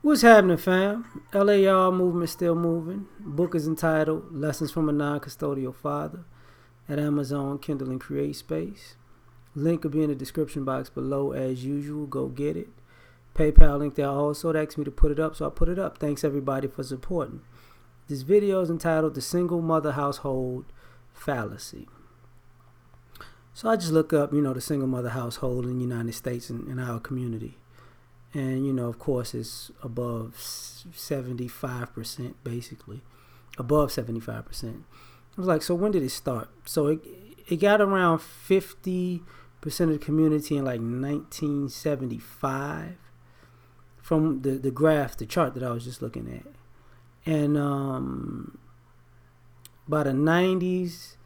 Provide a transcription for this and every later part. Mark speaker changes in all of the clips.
Speaker 1: What's happening, fam? L.A.R. movement still moving. Book is entitled Lessons from a Non-Custodial Father at Amazon, Kindle, and Create Space. Link will be in the description box below as usual. Go get it. PayPal link there also. They asked me to put it up, so I put it up. Thanks everybody for supporting. This video is entitled The Single Mother Household Fallacy. So I just look up, the single mother household in the United States and in our community. And, of course, it's above 75%, basically. Above 75%. I was like, so when did it start? So it got around 50% of the community in like 1975 from the graph, the chart that I was just looking at. And by the 90s,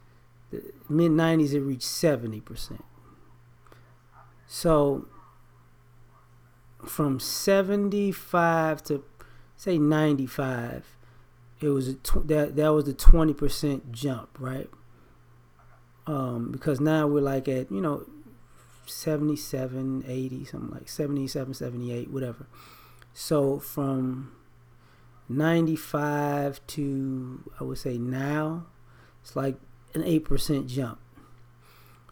Speaker 1: the mid-90s, it reached 70%. So from 75 to say 95, it was that was the 20% jump, right? Because now we're like at 77, 80, something like 77, 78, whatever. So from 95 to, I would say now, it's like an 8% jump.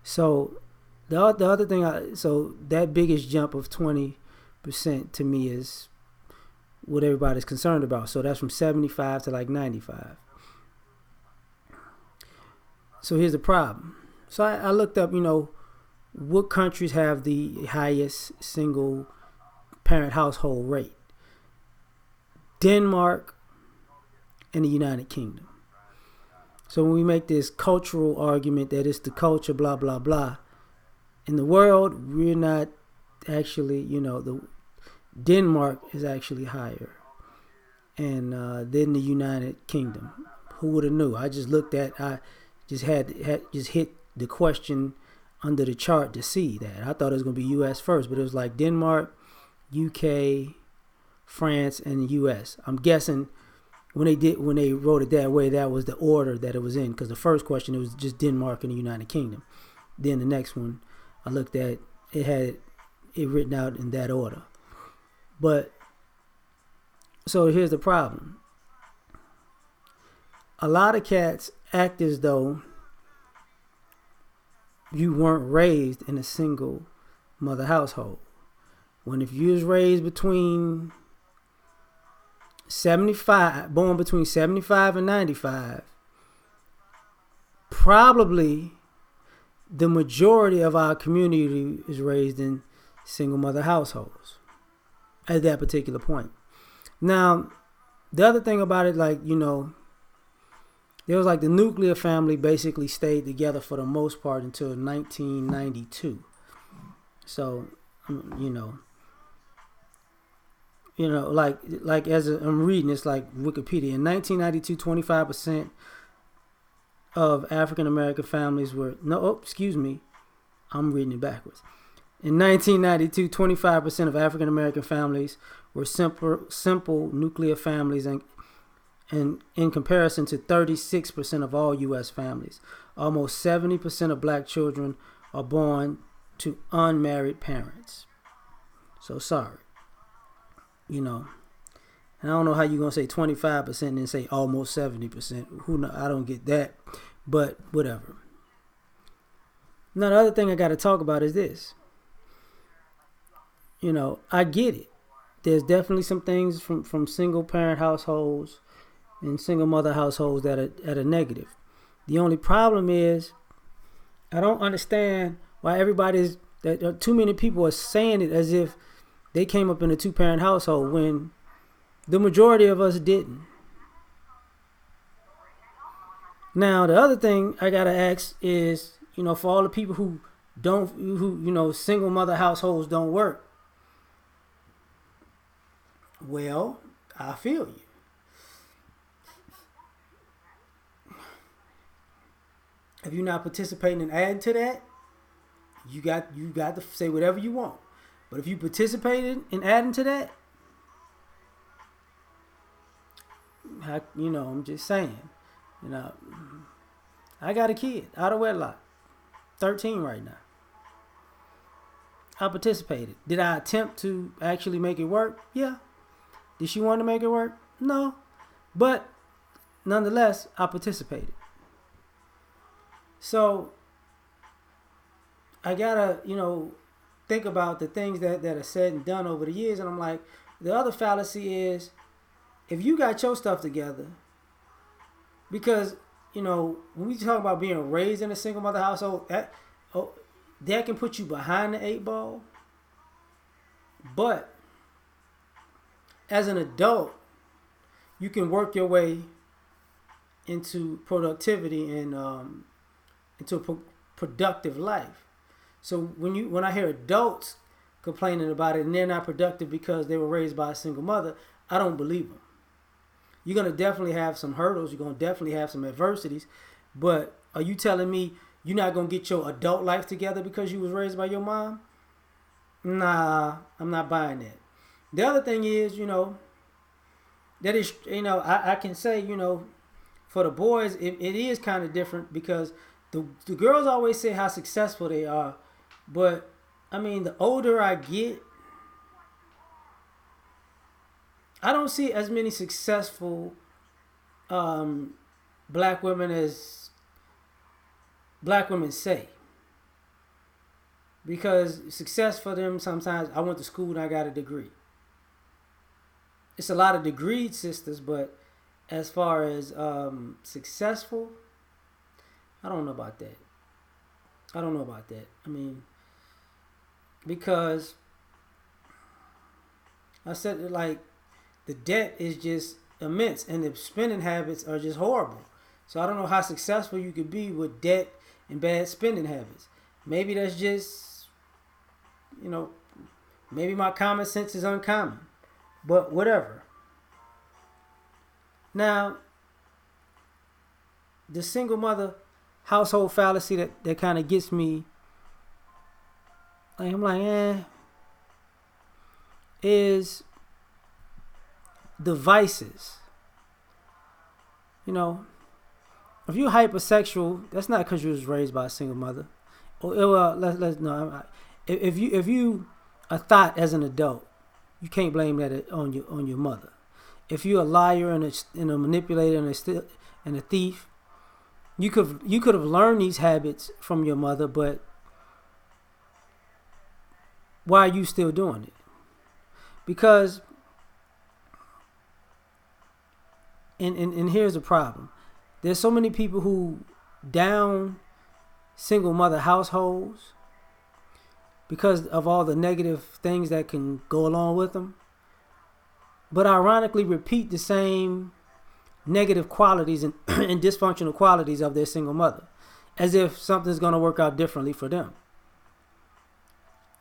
Speaker 1: So the other thing, so that biggest jump of 20% to me is what everybody's concerned about. So that's from 75 to like 95. So here's the problem. So I looked up, what countries have the highest single parent household rate. Denmark and the United Kingdom. So when we make this cultural argument that it's the culture, blah, blah, blah, in the world, we're not actually, the Denmark is actually higher, and then the United Kingdom. Who would have knew? I just looked at, I just just hit the question under the chart to see that. I thought it was going to be U.S. first, but it was like Denmark, UK, France, and U.S. I'm guessing when they wrote it that way, that was the order that it was in, because the first question, it was just Denmark and the United Kingdom. Then the next one, I looked at, it had it written out in that order. But so here's the problem. A lot of cats act as though you weren't raised in a single mother household. When if you was raised between 75, born between 75 and 95, probably the majority of our community is raised in single mother households at that particular point. Now, the other thing about it, like, there was like the nuclear family basically stayed together for the most part until 1992. So, like as I'm reading, it's like Wikipedia. In 1992, 25% of African American families were, I'm reading it backwards. In 1992, 25% of African American families were simple nuclear families, and in comparison to 36% of all U.S. families. Almost 70% of black children are born to unmarried parents. So sorry. And I don't know how you're going to say 25% and then say almost 70%. Who know? I don't get that, but whatever. Now, the other thing I got to talk about is this. I get it. There's definitely some things from single parent households and single mother households that are negative. The only problem is I don't understand why too many people are saying it as if they came up in a 2-parent household when the majority of us didn't. Now, the other thing I gotta ask is, for all the people who single mother households don't work. Well, I feel you. If you're not participating and adding to that, you got to say whatever you want. But if you participated in adding to that, I'm just saying, I got a kid out of wedlock, 13 right now. I participated. Did I attempt to actually make it work? Yeah. Did she want to make it work? No. But nonetheless, I participated. So I gotta, think about the things that are said and done over the years. And I'm like, the other fallacy is, if you got your stuff together, because, when we talk about being raised in a single mother household, that can put you behind the 8 ball. But as an adult, you can work your way into productivity and into a productive life. So when I hear adults complaining about it and they're not productive because they were raised by a single mother, I don't believe them. You're going to definitely have some hurdles. You're going to definitely have some adversities. But are you telling me you're not going to get your adult life together because you was raised by your mom? Nah, I'm not buying that. The other thing is, that is, I can say, for the boys, it is kind of different because the girls always say how successful they are. But, the older I get, I don't see as many successful black women as black women say. Because success for them sometimes, I went to school and I got a degree. It's a lot of degreed sisters, but as far as successful, I don't know about that. Because I said it like, the debt is just immense and the spending habits are just horrible. So I don't know how successful you could be with debt and bad spending habits. Maybe that's just, maybe my common sense is uncommon. But whatever. Now, the single mother household fallacy that kind of gets me, I'm like, is the vices. If you're hypersexual, that's not because you was raised by a single mother. Well, let's no. If you a thought as an adult, you can't blame that on your mother. If you're a liar and a manipulator and a thief, you could have learned these habits from your mother, but why are you still doing it? Because and here's the problem. There's so many people who down single mother households because of all the negative things that can go along with them, but ironically repeat the same negative qualities and, and dysfunctional qualities of their single mother, as if something's going to work out differently for them.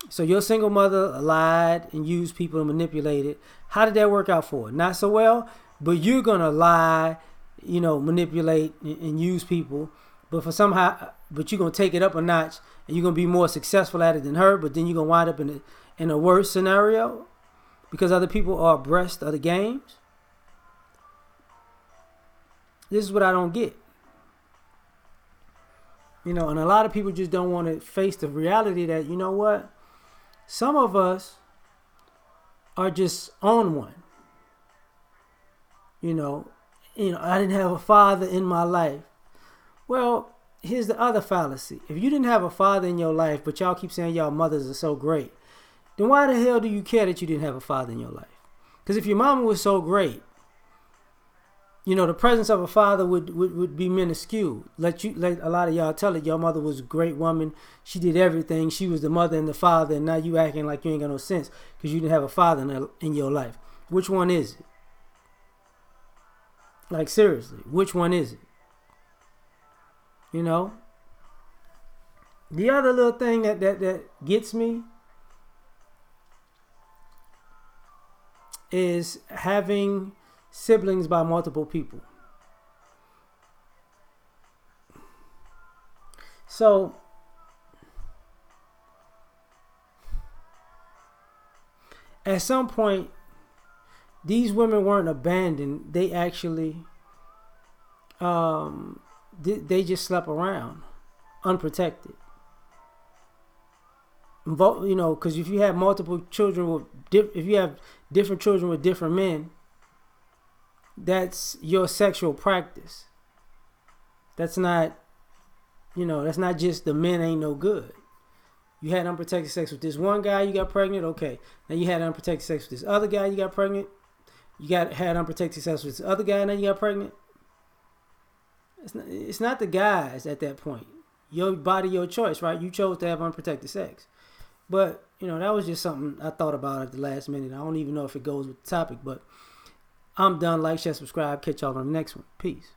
Speaker 1: So your single mother lied and used people and manipulated. How did that work out for her? Not so well, but you're going to lie, manipulate and use people, but you're going to take it up a notch and you're going to be more successful at it than her, but then you're going to wind up in a worse scenario because other people are abreast of the games. This is what I don't get. And a lot of people just don't want to face the reality that, what? Some of us are just on one. I didn't have a father in my life. Well, here's the other fallacy. If you didn't have a father in your life, but y'all keep saying y'all mothers are so great, then why the hell do you care that you didn't have a father in your life? Because if your mama was so great, the presence of a father would be minuscule. Let a lot of y'all tell it, your mother was a great woman. She did everything. She was the mother and the father, and now you acting like you ain't got no sense because you didn't have a father in your life. Which one is it? Like, seriously, which one is it? The other little thing that gets me is having siblings by multiple people. So at some point, these women weren't abandoned. They actually they just slept around unprotected. You know, because if you have multiple children with, if you have different children with different men, that's your sexual practice. That's not, you know, that's not just the men ain't no good. You had unprotected sex with this one guy, you got pregnant, okay. Now you had unprotected sex with this other guy, you got pregnant. Had unprotected sex with this other guy, now you got pregnant. It's not the guys at that point. Your body, your choice, right? You chose to have unprotected sex. But, you know, that was just something I thought about at the last minute. I don't even know if it goes with the topic, but I'm done. Like, share, subscribe. Catch y'all on the next one. Peace.